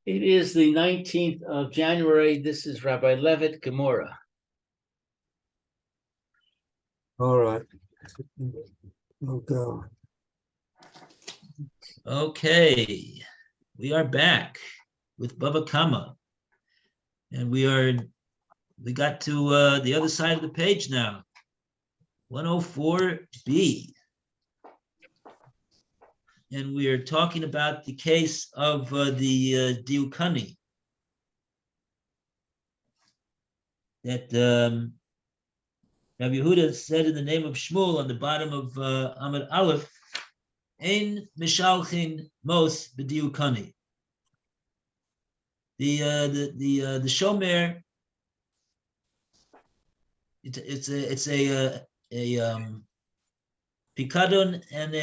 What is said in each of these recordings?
It is the 19th of January. This is Rabbi Levitt, Gemora. All right. We'll go. Okay, we are back with Bava Kama, and we got to the other side of the page now. 104b, and we are talking about the case of the Diukani that Rabbi Yehuda said in the name of Shmuel on the bottom of Amud Aleph, Ein mishalchin mos b'diukani. The shomer, it's a pikadon and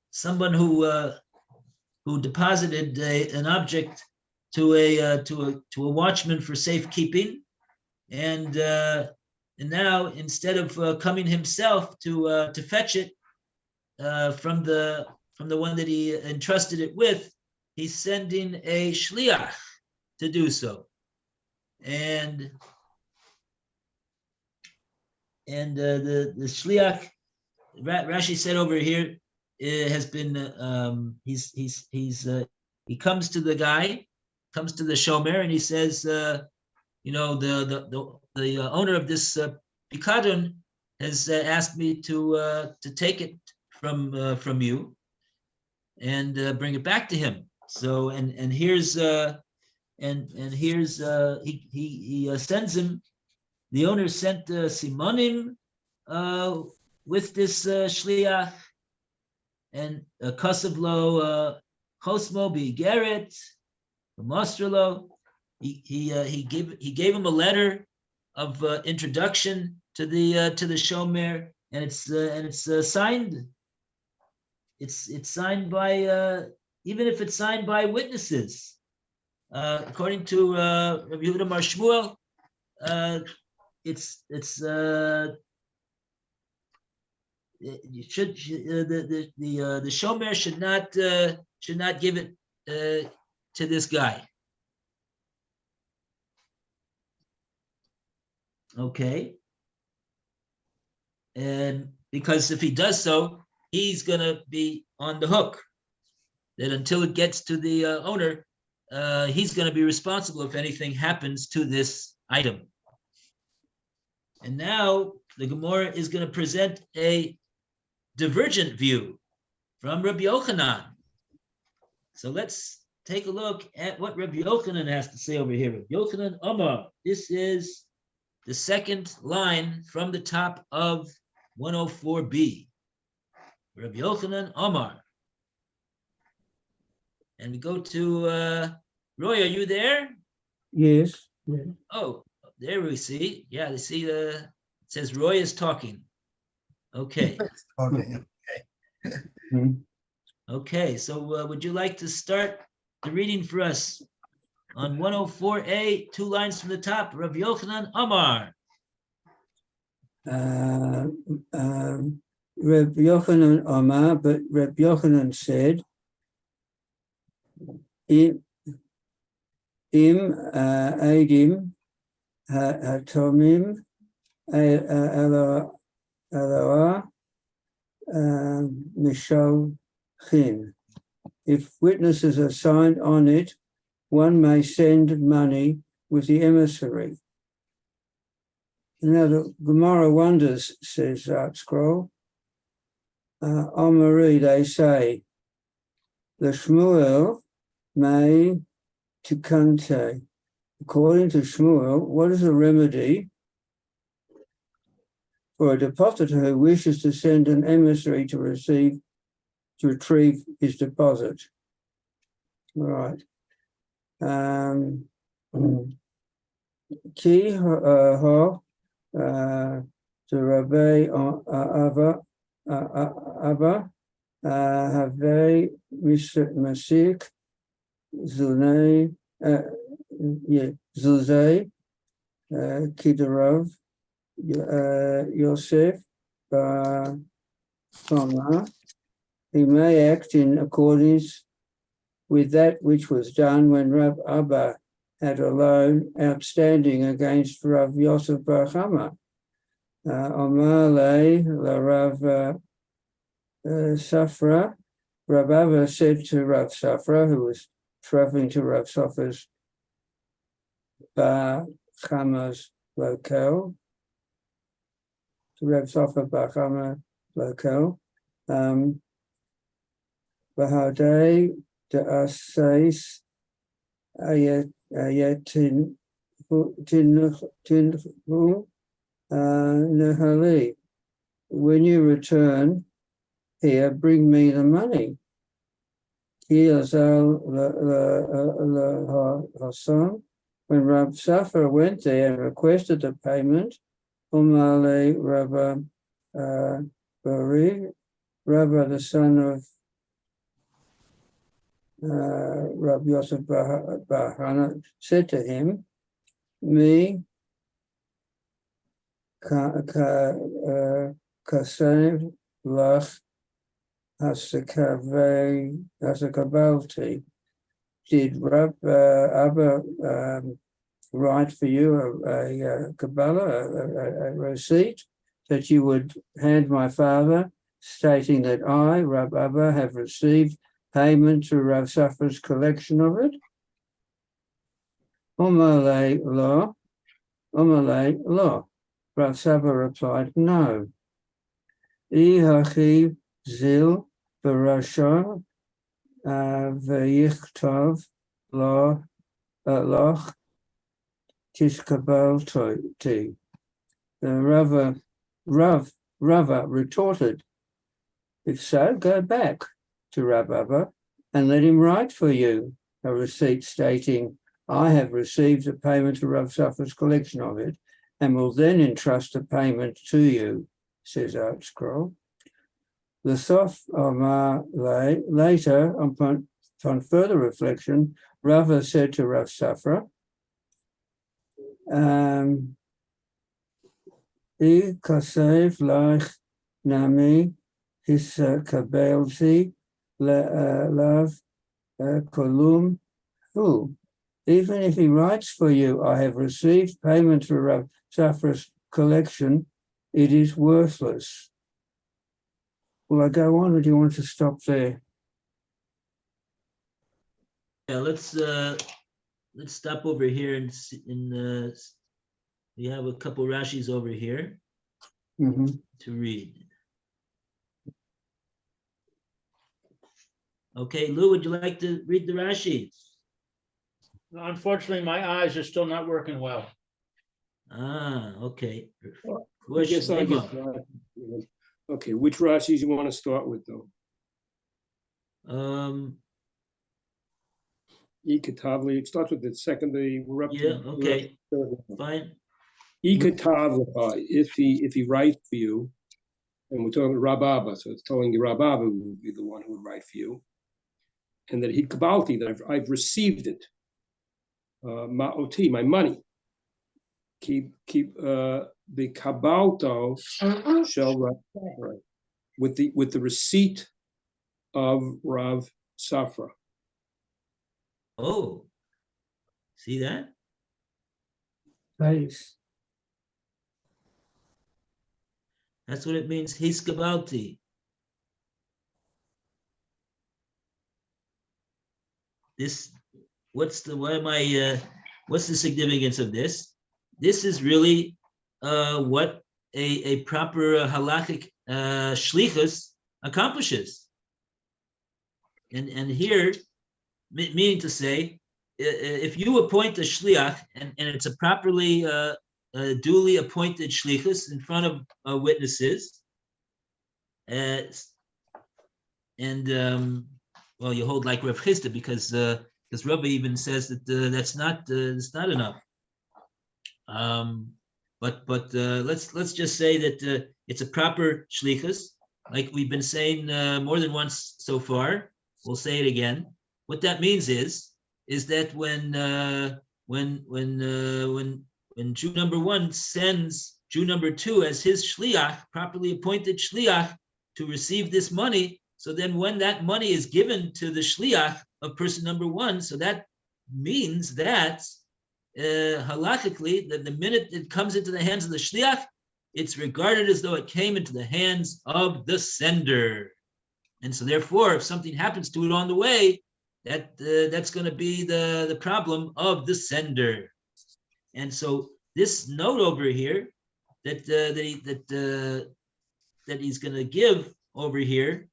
someone who deposited an object to a watchman for safekeeping, and now instead of coming himself to fetch it from the one that he entrusted it with, he's sending a shliach to do so, and the shliach, Rashi said over here, has been he comes to the guy, comes to the shomer, and he says, the owner of this pikadon has asked me to take it from you and bring it back to him. So and here's he sends him. The owner sent simonim with this shliach, and kasav lo chosmo b'igeret mastrelo. He gave him a letter of introduction to the shomer, and it's signed. It's signed by even if it's signed by witnesses, according to Rabbi Yehuda Mar Shmuel, the shomer should not give it to this guy. Okay, and because if he does so, he's gonna be on the hook. That until it gets to the owner, he's gonna be responsible if anything happens to this item. And now the Gemora is gonna present a divergent view from Rabbi Yochanan. So let's take a look at what Rabbi Yochanan has to say over here. Rabbi Yochanan Omar, this is the second line from the top of 104b. Rabbi Yochanan Omar. And we go to Roy, are you there? Yes. Oh, there we see. Yeah, they see it says Roy is talking. Okay. Okay. Okay, so would you like to start the reading for us on 104a, 2 lines from the top? Rabbi Yochanan Amar. Rabbi Yochanan Amar, but Rabbi Yochanan said, Im Adim Hatomim Eloah Mishalchin. If witnesses are signed on it, one may send money with the emissary. Now the Gemara wonders, says Art Scroll, Omari, they say, the Shmuel may tikante. According to Shmuel, what is the remedy for a depositor who wishes to send an emissary to retrieve his deposit? All right. Ki ho to Rabbi Abba have masik zunei zuzei kidarov Yosef Toma. He may act in accordance with that which was done when Rav Abba had a loan outstanding against Rav Yosef bar Chama. Omale la Rav Safra. Rav Abba said to Rav Safra, who was traveling to Rav Safra's bar Chama's locale, to Rav Safra bar Chama locale, Bahadei de Asais Ayatin Tinhu Nahali. When you return here, bring me the money. Hassan. When Rab Safra went there and requested the payment, Umale Rabba Bari, Rabba the son of Rab Yosef Bahana, said to him, me kasev lach hasakabalti. Did Rab Abba write for you a Kabbalah, a receipt that you would hand my father, stating that I, Rab Abba, have received payment to Rav Safra's collection of it? Omale law. Rav Safra replied, no. Ihachi zil barasha v'yichtov loch tiskabalti. The Rava retorted, if so, go back to Rav Abba and let him write for you a receipt stating, I have received a payment to Rav Safra's collection of it and will then entrust the payment to you, says Art Scroll. The Sof Omar later, upon further reflection, Rava said to Rav Safra, I kasev lach nami his kabelzi lav kolum hu. Even if he writes for you, I have received payment for Rav Safra's collection, it is worthless. Will I go on, or do you want to stop there? Yeah, let's stop over here and we have a couple Rashis over here to read. Okay, Lou, would you like to read the Rashi? Unfortunately, my eyes are still not working well. Ah, okay. I guess I get that. Okay, which Rashis you want to start with, though? Ikatavli. It starts with the second. We're up yeah, to okay, fine. Ikatavli. If he writes for you, and we're talking about Rab Abba, so it's telling you Rab Abba would be the one who would write for you, and that he kabalti, that I've received it. Ma'oti, my money. Keep the kabalto shall write with the receipt of Rav Safra. Oh, see that? Nice. That's what it means, hiskabalti. This, what's the significance of this? This is really what a proper halakhic shlichus accomplishes. And here, meaning to say, if you appoint a shliach and it's a properly duly appointed shlichus in front of witnesses, well, you hold like Rav Chisda because Rabbi even says that that's not enough. But let's just say that it's a proper shlichus, like we've been saying more than once so far. We'll say it again. What that means is that when Jew number one sends Jew number two as his shliach, properly appointed shliach, to receive this money, So then when that money is given to the shliach of person number one, so that means that halachically, that the minute it comes into the hands of the shliach, it's regarded as though it came into the hands of the sender. And so therefore, if something happens to it on the way, that's going to be the problem of the sender. And so this note over here that he's going to give over here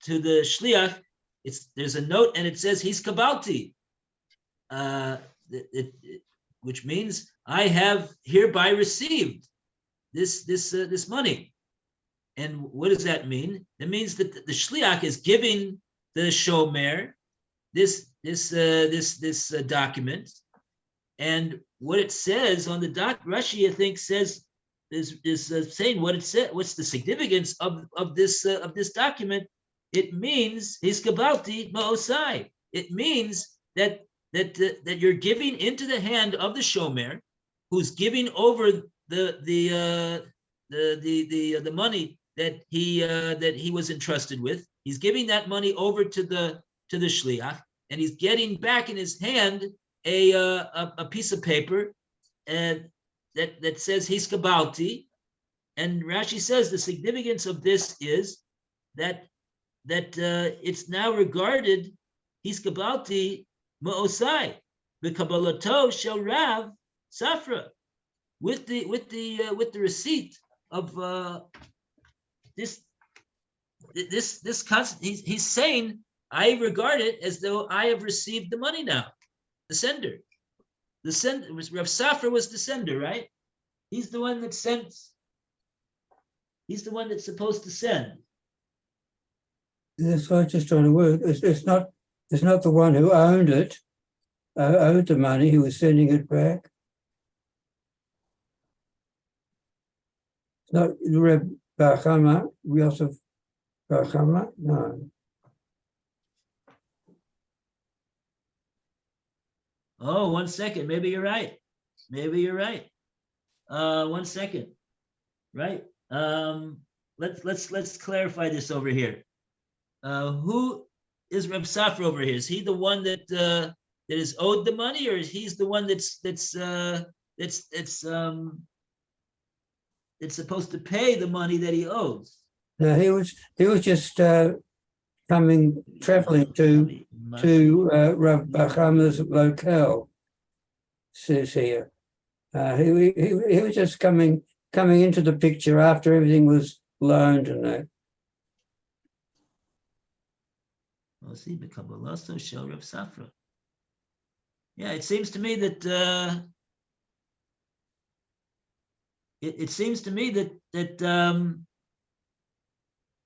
to the shliach, there's a note and it says he's kabalti, which means I have hereby received this money. And what does that mean? It means that the shliach is giving the shomer this document, and what it says on the Rashi, I think, says is saying what it said. What's the significance of this document? It means his kabalti ma'osai. It means that you're giving into the hand of the shomer, who's giving over the money that he was entrusted with. He's giving that money over to the shliach, and he's getting back in his hand a piece of paper that says he's kabalti. And Rashi says the significance of this is that it's now regarded he's kabalti ma'osai v'kabalato shel Rav Safra, with the receipt of this concept. He's saying, I regard it as though I have received the money now. The sender. The sender was Rav Safra, was the sender, right? He's the one that sent. He's the one that's supposed to send. That's why I'm just trying to work. It's not the one who owned it, owed the money, who was sending it back. It's not Reb Barchama, Yosef Barchama, no. Oh, 1 second. Maybe you're right. Maybe you're right. 1 second. Right. Let's clarify this over here. Who is Reb Safra over here? Is he the one that is owed the money, or is he's the one that's supposed to pay the money that he owes? No, he was just traveling to Rav Bachama's locale, says here. He was just coming into the picture after everything was loaned and that. Yeah, it seems to me that it seems to me that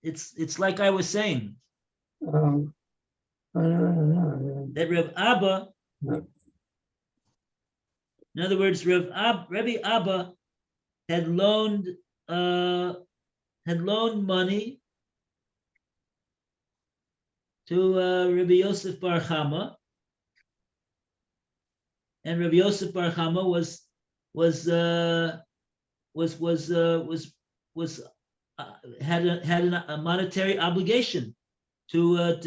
it's like I was saying. No. That Rav Abba, No. in other words, Rabbi Abba had loaned money to Rabbi Yosef Bar Chama, and Rabbi Yosef Bar Chama had a monetary obligation to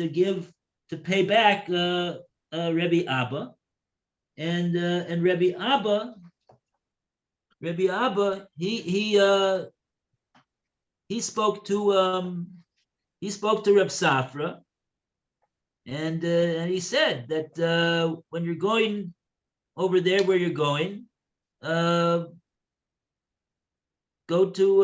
pay back Rabbi Abba, and Rabbi Abba he spoke to Reb Safra, and he said that when you're going over there where you're going, go to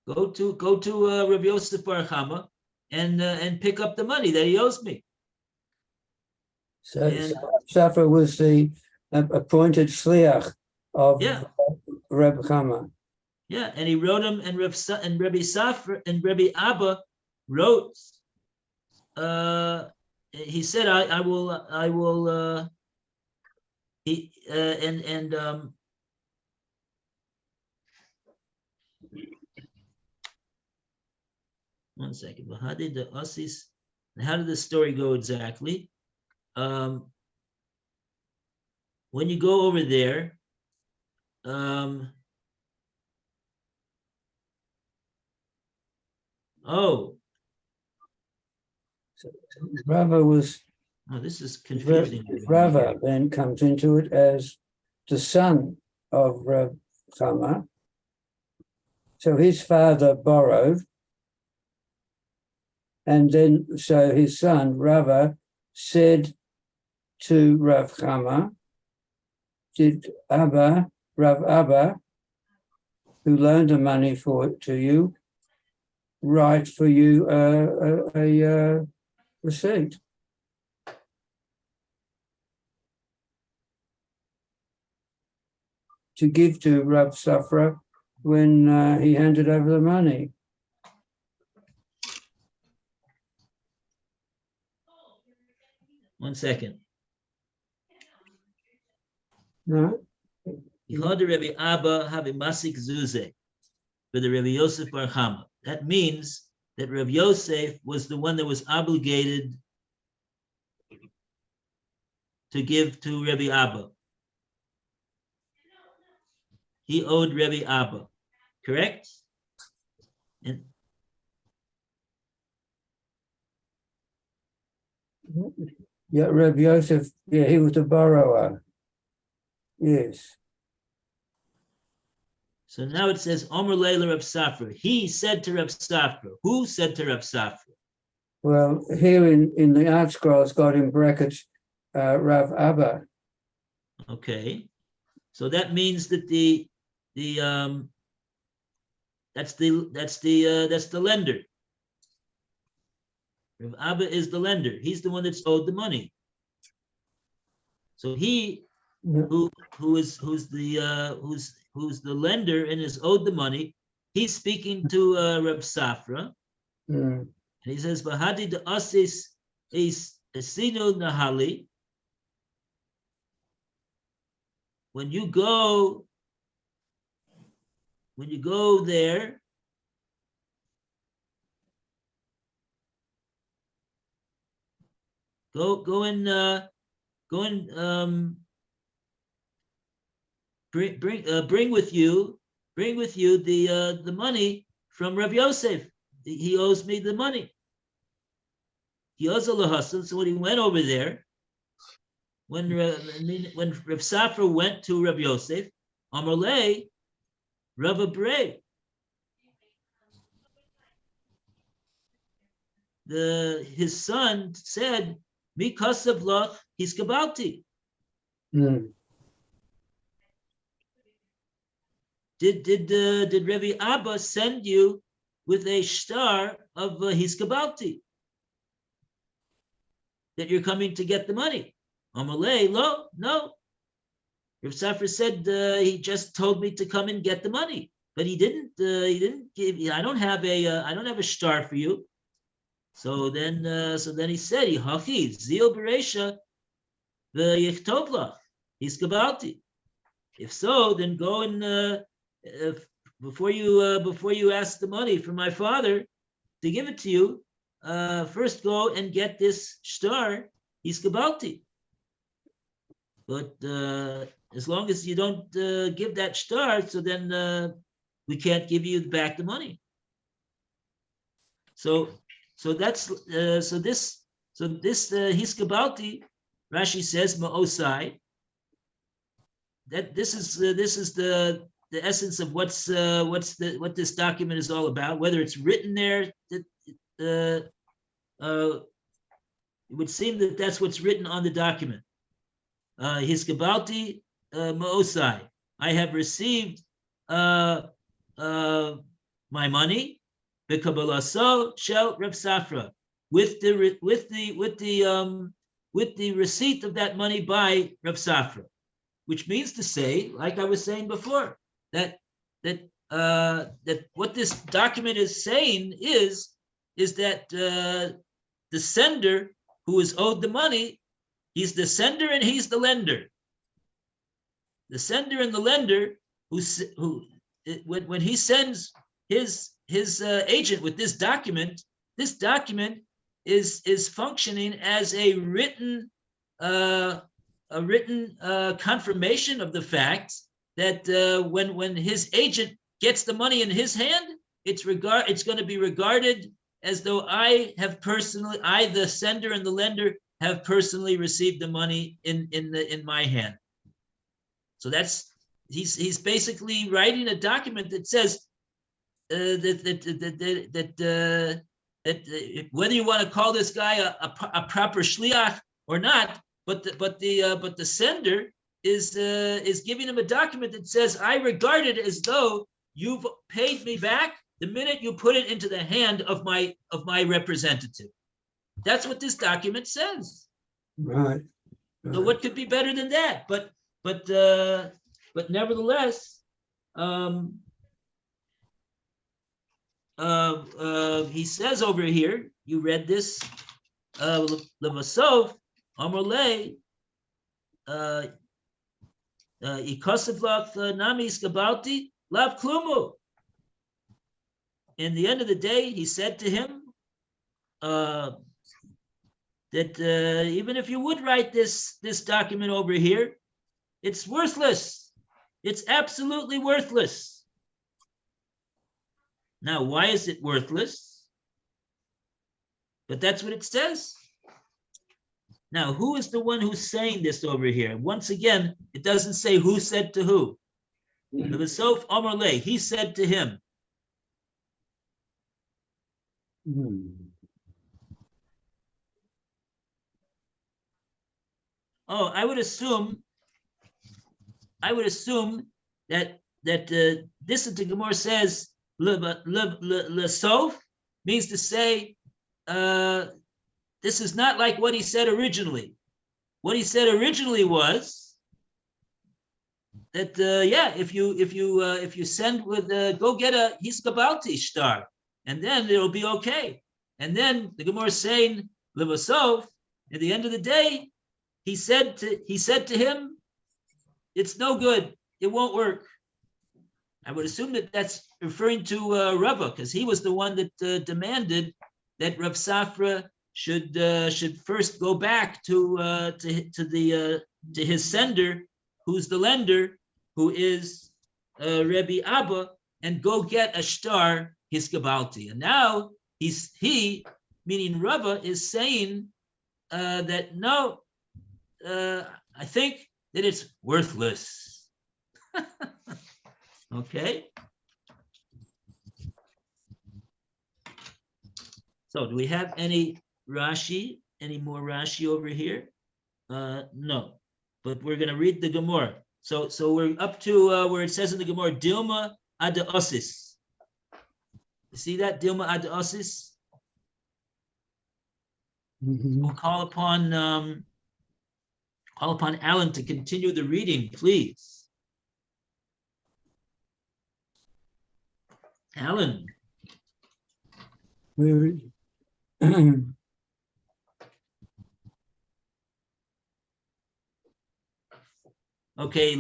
Rabbi Yosef Bar Chama and pick up the money that he owes me. So Safra was the appointed shliach of Reb Chama. Yeah, and he wrote him, and Rabbi Safra and Rabbi Abba wrote. He said, "I will." He and 1 second. How did the story go exactly? When you go over there, Oh, Rava was this is confusing. Rava then comes into it as the son of Rav Chama. So his father borrowed, and then so his son Rava said to Rav Chama, "Did Rav Abba, who loaned the money to you, write for you a receipt?" To give to Rav Safra when he handed over the money. One second. No? Yehada Rabbi Abba have a masik zuze for the Rabbi Yosef Bar Chama. That means that Rabbi Yosef was the one that was obligated to give to Rabbi Abba. He owed Rabbi Abba, correct? And Yeah, Rabbi Yosef, yeah, he was the borrower. Yes. so now it says, Omer Leila Rav Safra. He said to Rav Safra. Who said to Rav Safra? Well, here in the art scrolls got in brackets Rav Abba. Okay. So that means that that's the lender. Rav Abba is the lender. He's the one that's owed the money. So he who's the lender and is owed the money, he's speaking to Rav Safra. Mm. And he says, "Bahadi de asis is esino nahali." When you go there, go and bring with you the money from Rav Yosef. He owes me the money. He owes a lahassan. So when he went over there, when Rav Safra went to Rav Yosef, Amalei, Rav Abrei, his son said, "Mi kasav lach hiskabalti." Mm. Did Rabbi Abba send you with a star of hiskabalti that you're coming to get the money? Amalei, lo, no. Rav Safra said he just told me to come and get the money, but he didn't give. I don't have a star for you. So then he said, "Hachi zil beresha v'yichtov hiskabalti." If so, then go and before you ask the money from my father to give it to you, first go and get this star hiskabalti. But as long as you don't give that star, so then we can't give you back the money. So that's this hiskabalti, Rashi says ma'osai. That this is the essence of what this document is all about. Whether it's written there, it would seem that that's what's written on the document. Hiskabalti ma'osai. I have received my money, b'kabbalaso shel Rav Safra, with the receipt of that money by Rav Safra, which means to say, like I was saying before, that what this document is saying is that the sender who is owed the money, he's the sender and he's the lender. The sender and the lender who when he sends his agent with this document is functioning as a written confirmation of the fact that when his agent gets the money in his hand, it's going to be regarded as though I, the sender and the lender, have personally received the money in my hand. So he's basically writing a document that says that whether you want to call this guy a proper shliach or not, but the sender is giving him a document that says, I regard it as though you've paid me back the minute you put it into the hand of my representative. That's what this document says. Right. So what could be better than that? But nevertheless, he says over here, you read this, Levasov, Amrle, Ikosevlach Namis Gabalti, Lav Klumu. In the end of the day, he said to him that even if you would write this document over here, it's worthless. It's absolutely worthless. Now, why is it worthless? But that's what it says. Now, who is the one who's saying this over here? Once again, it doesn't say who said to who. Levisof Amarle, he said to him. Oh, I would assume that this is the Gemara says lesof means to say this is not like what he said originally. What he said originally was that if you send with go get a hiskabalti star, and then it'll be okay. And then the Gemara is saying levasof. At the end of the day, he said to him, it's no good. It won't work. I would assume that that's referring to Rava, because he was the one that demanded that Rav Safra should first go back to his sender, who's the lender, who is Rebbe Abba, and go get a star his Gabalti. And now he meaning Rava is saying that no, I think that it's worthless. Okay. So do we have any Rashi, any more Rashi over here? No, but we're going to read the Gemara. So we're up to where it says in the Gemara, Dilma ad Osis. You see that, Dilma ad Osis? We'll call upon Alan to continue the reading, please. Alan. Okay,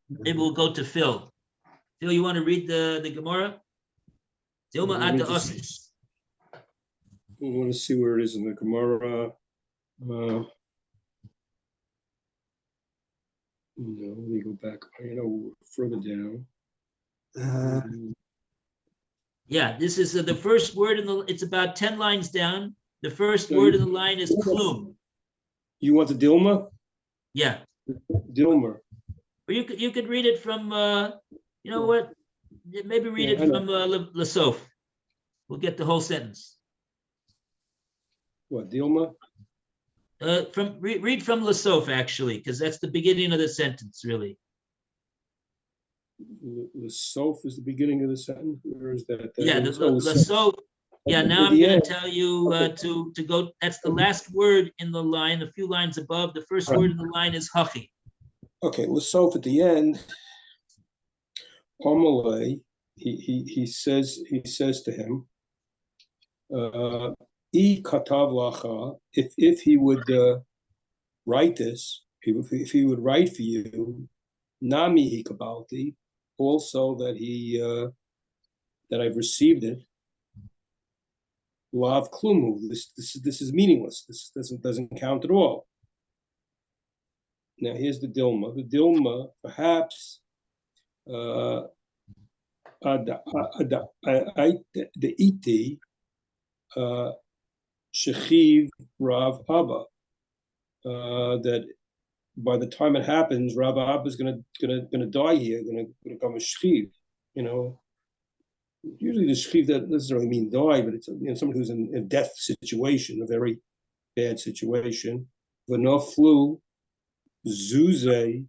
maybe we'll go to Phil. Phil, you want to read the Gemara? Dilma ad Osis. I want to see where it is in the Gemara. Let me go back. Further down. Yeah, this is the first word it's about 10 lines down. The first word in the line is klum. You want the Dilma? Yeah. Dilma. Or you could read it from you know what? Maybe read it from Lasof. We'll get the whole sentence. What, Dilma? Read from Lasof, actually, because that's the beginning of the sentence, really. Lasof is the beginning of the sentence. Where is that? Yeah, the Lasof. Yeah, now I'm going to tell you to go. That's the last word in the line. A few lines above, the first word in the line is hachi. Okay, Lasof at the end. Amalei, he says to him, katav lacha, if he would write this, if he would write for you, nami hikabalti, also that that I've received it. Lav klumu, this is meaningless. This doesn't count at all. Now here's the Dilma. The Dilma, perhaps the iti shechiv Rav Abba. That by the time it happens, Rav Abba is gonna die here, gonna become a shchiv. You know, usually the shchiv doesn't necessarily mean die, but it's someone who's in a death situation, a very bad situation. V'noflu zuze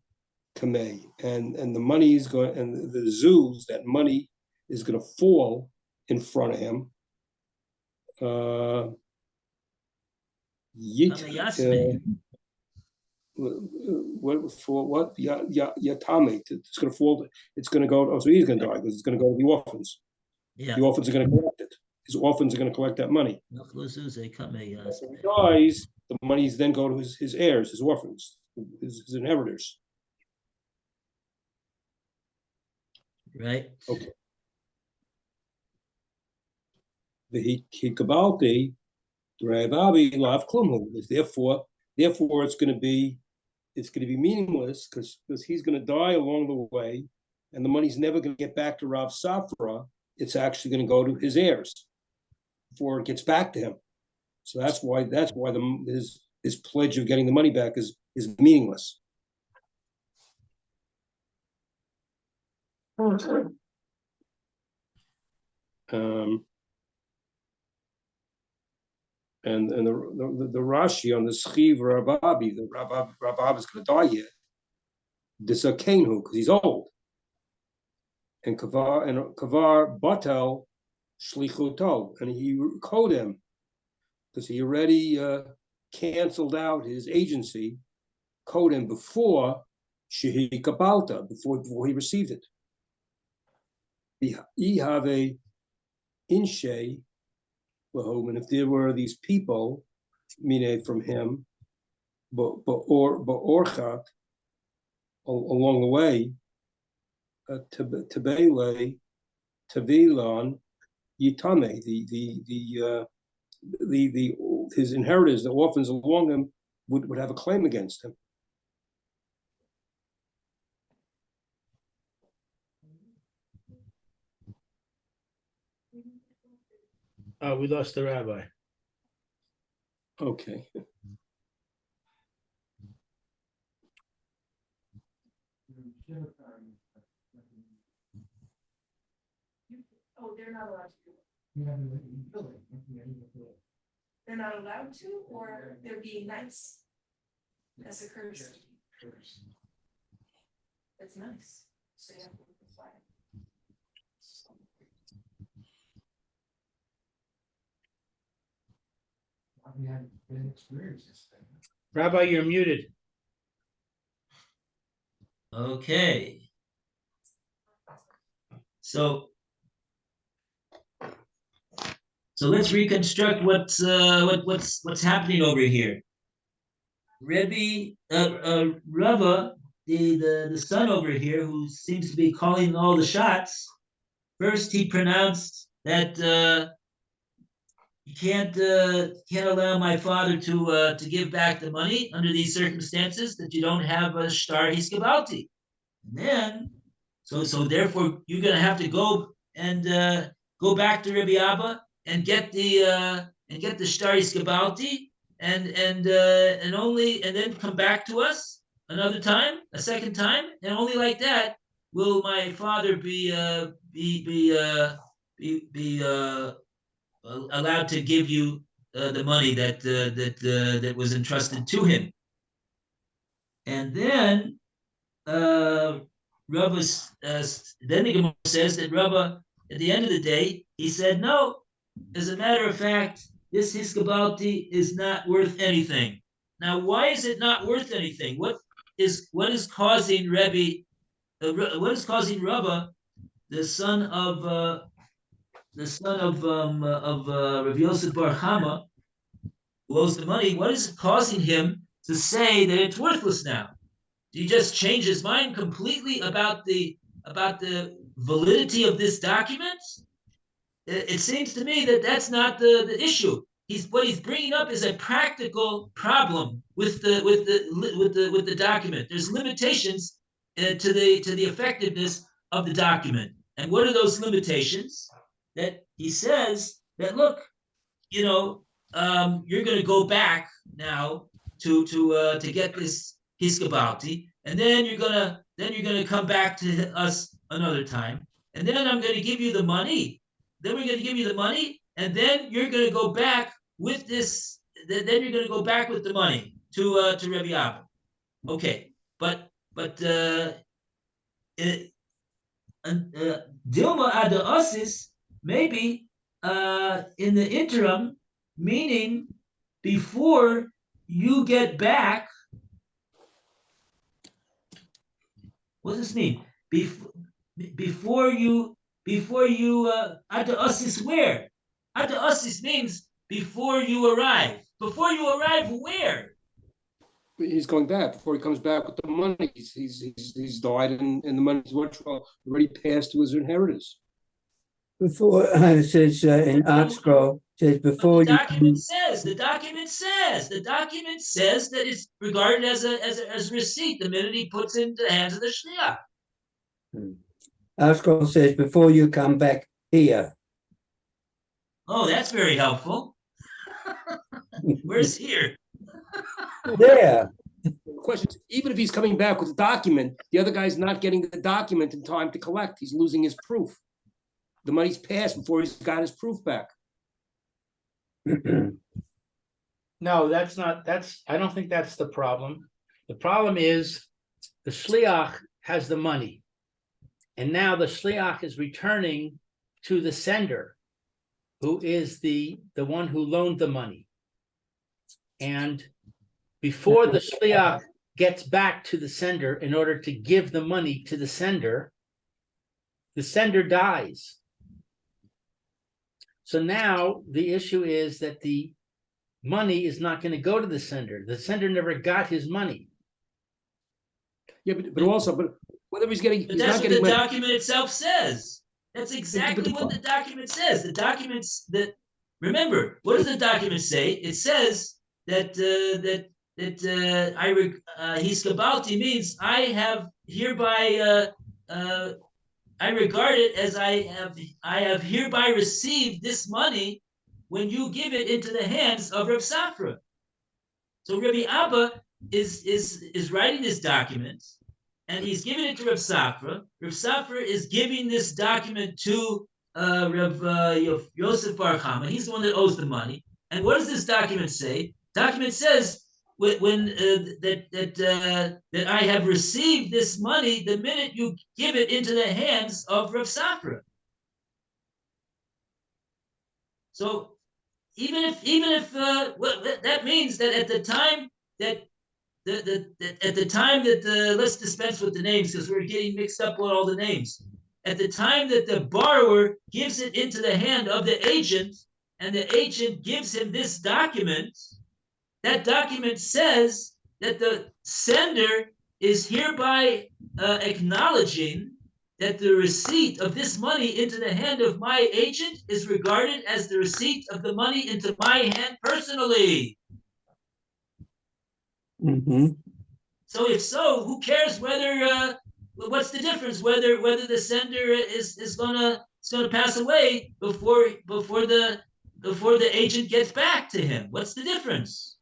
kamei, and the money is going, and the zuz, that money is going to fall in front of him. What for? What yatame? It's going to fall. It's going to go. Oh, so he's going to die because it's going to go to the orphans. Yeah. The orphans are going to collect it. His orphans are going to collect that money. So he dies. The monies then go to his heirs, his orphans, his inheritors. Right. Okay. The hikabalti, Rababi lav klumhu. Therefore, it's going to be meaningless because he's going to die along the way, and the money's never going to get back to Rav Safra. It's actually going to go to his heirs before it gets back to him. So that's why his pledge of getting the money back is meaningless. And the Rashi on the Schiv Rababi, the Rabab is going to die here. This a Kenhu because he's old. And Kavar Batel Shlichuto, and he called him because he already canceled out his agency, called him before Shehi Kabalta, before he received it. Have a Inshe. And if there were these people, meaning from him, but orchat along the way, tebele, tevilon, yitame, his inheritors, the orphans along him, would have a claim against him. We lost the rabbi. Okay. Oh, they're not allowed to do it. They're not allowed to, or they're being nice. That's a courtesy. That's nice. So you have to look the flag. Rabbi, you're muted. Okay. So let's reconstruct what's happening over here. Rava, the son over here, who seems to be calling all the shots. First, he pronounced that you can't allow my father to give back the money under these circumstances, that you don't have a shtar hiskabalti. And then, so therefore, you're going to have to go and go back to Rabbi Abba and get the shtar hiskabalti, and then come back to us another time, a second time, and only like that will my father be allowed to give you the money that was entrusted to him. And then Rava, then the Gemara says that Rava, at the end of the day, he said, no, as a matter of fact, this hiskabalti is not worth anything. Now, why is it not worth anything? What is causing Rebbe? What is causing Rava, the son of Rav Yosef Bar Chama, who owes the money? What is causing him to say that it's worthless now? Did he just change his mind completely about the validity of this document? It seems to me that that's not the issue. What he's bringing up is a practical problem with the document. There's limitations to the effectiveness of the document, And what are those limitations? That he says that, look, you're going to go back now to get this hiskabalti, and then you're gonna come back to us another time, and then I'm going to give you the money. Then we're going to give you the money, and then you're going to go back with this. Then you're going to go back with the money to Rebbe Abba. Okay, but Dilma ada Osis, maybe in the interim, meaning before you get back. What does this mean? Before you ada Osis where? Ada Osis means before you arrive. Before you arrive where? He's going back before he comes back with the money. He's died, and the money's already passed to his inheritors. Before it says in Art Scroll, says before the document says that it's regarded as a receipt the minute he puts it into the hands of the shliach. Art Scroll says before you come back here. Oh, that's very helpful. Where's here? There. The question is, even if he's coming back with a document, the other guy's not getting the document in time to collect. He's losing his proof. The money's passed before he's got his proof back. No, I don't think that's the problem. The problem is the shliach has the money. And now the shliach is returning to the sender, who is the one who loaned the money. And before the shliach gets back to the sender in order to give the money to the sender dies. So now the issue is that the money is not going to go to the sender. The sender never got his money. Yeah, but whether he's getting, But he's that's not what getting the money. document itself says. That's exactly what the document says. The documents that, remember, what does the document say? It says that hiskabalti means I have hereby I regard it as I have hereby received this money when you give it into the hands of Reb Safra. So Rebbe Abba is writing this document, and he's giving it to Reb Safra. Reb Safra is giving this document to Reb Yosef Bar Chama. He's the one that owes the money. And what does this document say? Document says that I have received this money the minute you give it into the hands of Rav Safra. So even if that means that at the time that let's dispense with the names because we're getting mixed up with all the names. At the time that the borrower gives it into the hand of the agent, and the agent gives him this document, that document says that the sender is hereby acknowledging that the receipt of this money into the hand of my agent is regarded as the receipt of the money into my hand personally. Mm-hmm. So if so, who cares whether what's the difference whether the sender is gonna pass away before the agent gets back to him? What's the difference?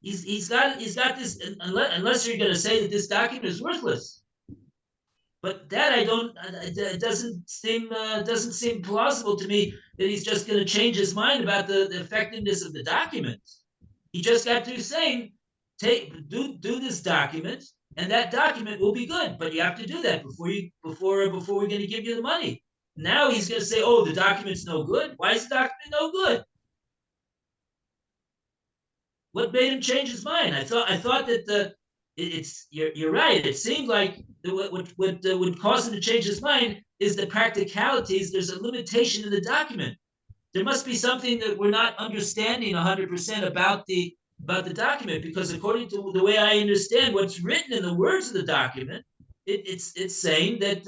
He's got this, unless you're going to say that this document is worthless. But that it doesn't seem plausible to me that he's just going to change his mind about the effectiveness of the document. He just got through saying, do this document, and that document will be good. But you have to do that before we're going to give you the money. Now he's going to say, oh, the document's no good. Why is the document no good? What made him change his mind? I thought that you're right. It seemed like what would cause him to change his mind is the practicalities. There's a limitation in the document. There must be something that we're not understanding 100% about the document, because according to the way I understand what's written in the words of the document, it's saying that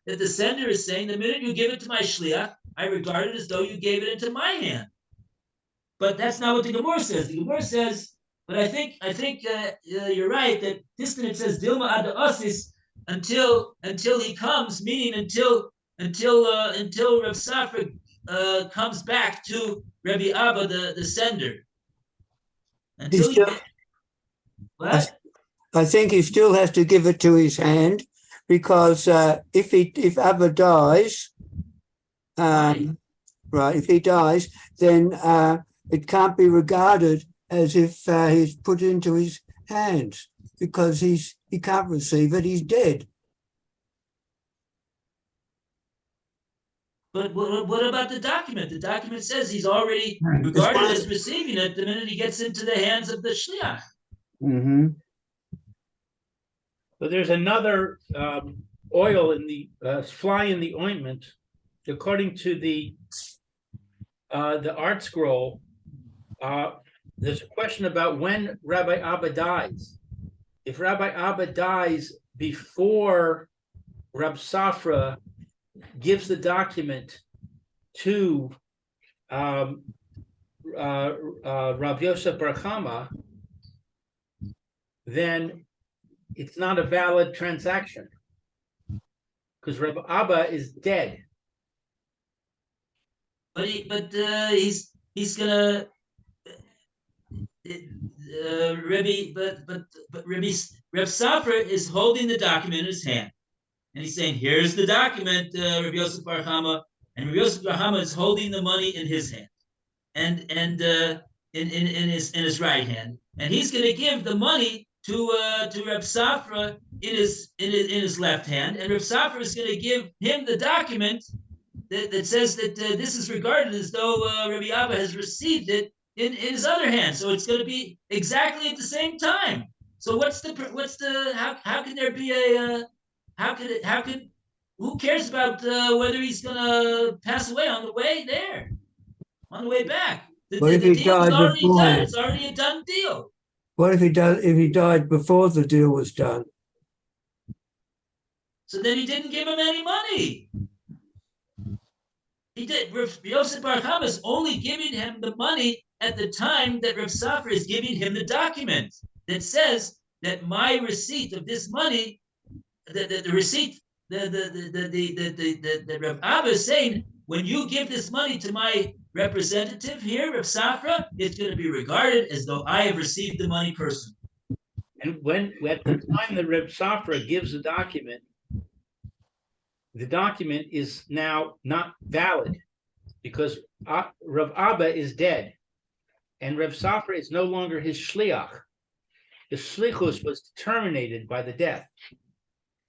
the sender is saying the minute you give it to my shliach, I regard it as though you gave it into my hand. But that's not what the Gemora says. The Gemora says, but I think you're right that this it says Dilma ad Osis until he comes, meaning until until Rav Safra comes back to Rabbi Abba, the sender. Until He's what? I think he still has to give it to his hand, because if Abba dies, Right. right, if he dies, then it can't be regarded as if he's put into his hands, because he can't receive it. He's dead. But what about the document? The document says he's already Right. regarded It's as receiving it the minute he gets into the hands of the shliach. Mm-hmm. But there's another oil in the fly in the ointment, according to the art scroll. There's a question about when Rabbi Abba dies. If Rabbi Abba dies before Rab Safra gives the document to Rav Yosef Bar Chama, then it's not a valid transaction, because Reb Abba is dead. But he's gonna Rebbe, but Reb Safra is holding the document in his hand, and he's saying, "Here's the document, Rabbi Yosef Bar Chama," and Rabbi Yosef Bar Chama is holding the money in his hand, and in his right hand, and he's going to give the money to Reb Safra in his left hand, and Reb Safra is going to give him the document that says that this is regarded as though Rabbi Abba has received it in his other hand. So it's going to be exactly at the same time. So how can there be a who cares about whether he's going to pass away on the way there, on the way back? The What if he deal is died already done. beforehand? It's already a done deal. What if he died before the deal was done? So then he didn't give him any money. He did. Yosef Bar Chama is only giving him the money at the time that Rav Safra is giving him the document that says that my receipt of this money, the receipt, the Rav Abba is saying, when you give this money to my representative here, Rav Safra, it's going to be regarded as though I have received the money personally. And when at the time that Reb Safra gives the document is now not valid, because Rav Abba is dead, and Reb Safra is no longer his shliach. The shlichus was terminated by the death.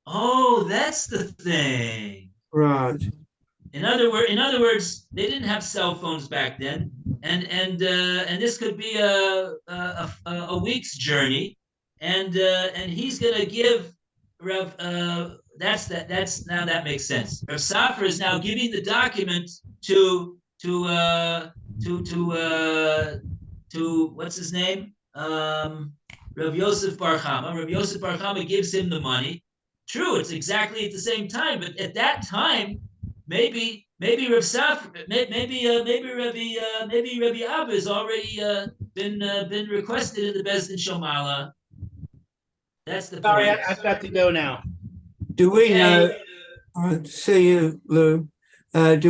Oh, that's the thing. Right. In other words, they didn't have cell phones back then, and this could be a week's journey, and he's gonna give Rev. That's now that makes sense. Rev Safra is now giving the document to what's his name? Rav Yosef Bar Chama. Rav Yosef Bar Chama gives him the money. True, it's exactly at the same time, but at that time, maybe Rav Safra, maybe Rabbi Abba has already been requested in the Bezdin Shomala. That's the Sorry, point. I've got to go now. Do we Okay. know? All right, see you, Lou. Do